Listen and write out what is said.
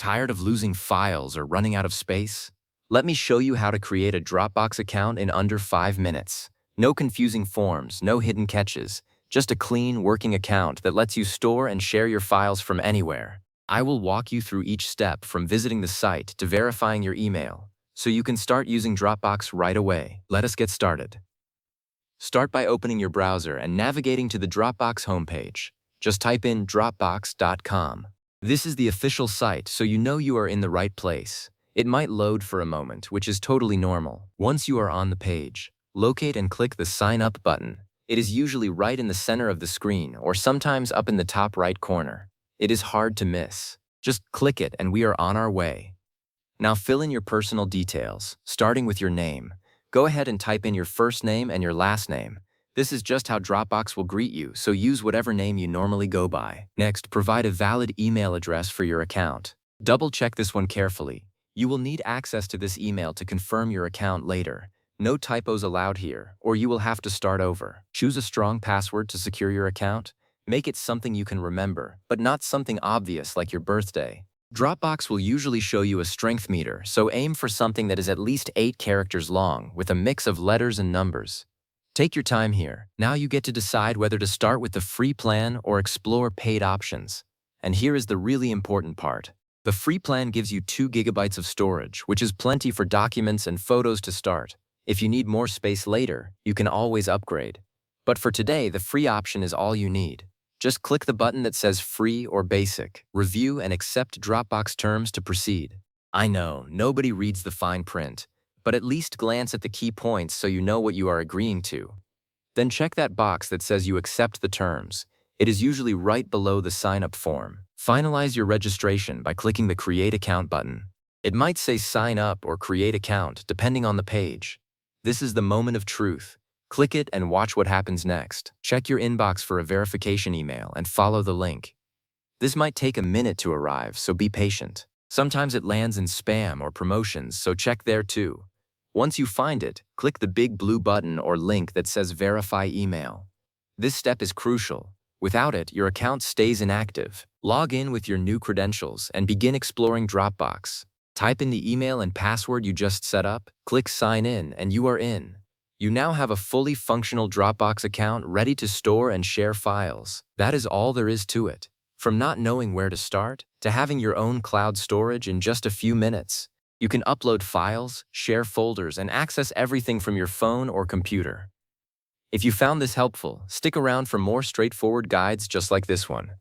Tired of losing files or running out of space? Let me show you how to create a Dropbox account in under 5 minutes. No confusing forms, no hidden catches, just a clean, working account that lets you store and share your files from anywhere. I will walk you through each step from visiting the site to verifying your email, so you can start using Dropbox right away. Let us get started. Start by opening your browser and navigating to the Dropbox homepage. Just type in dropbox.com. This is the official site, so you know you are in the right place. It might load for a moment, which is totally normal. Once you are on the page, locate and click the Sign Up button. It is usually right in the center of the screen or sometimes up in the top right corner. It is hard to miss. Just click it and we are on our way. Now fill in your personal details, starting with your name. Go ahead and type in your first name and your last name. This is just how Dropbox will greet you, so use whatever name you normally go by. Next, provide a valid email address for your account. Double-check this one carefully. You will need access to this email to confirm your account later. No typos allowed here, or you will have to start over. Choose a strong password to secure your account. Make it something you can remember, but not something obvious like your birthday. Dropbox will usually show you a strength meter, so aim for something that is at least 8 characters long, with a mix of letters and numbers. Take your time here. Now you get to decide whether to start with the free plan or explore paid options. And here is the really important part. The free plan gives you 2 gigabytes of storage, which is plenty for documents and photos to start. If you need more space later, you can always upgrade. But for today, the free option is all you need. Just click the button that says Free or Basic. Review and accept Dropbox terms to proceed. I know, nobody reads the fine print, but at least glance at the key points so you know what you are agreeing to. Then check that box that says you accept the terms. It is usually right below the sign-up form. Finalize your registration by clicking the Create Account button. It might say Sign Up or Create Account, depending on the page. This is the moment of truth. Click it and watch what happens next. Check your inbox for a verification email and follow the link. This might take a minute to arrive, so be patient. Sometimes it lands in spam or promotions, so check there too. Once you find it, click the big blue button or link that says Verify Email. This step is crucial. Without it, your account stays inactive. Log in with your new credentials and begin exploring Dropbox. Type in the email and password you just set up, click Sign In, and you are in. You now have a fully functional Dropbox account ready to store and share files. That is all there is to it. From not knowing where to start, to having your own cloud storage in just a few minutes. You can upload files, share folders, and access everything from your phone or computer. If you found this helpful, stick around for more straightforward guides just like this one.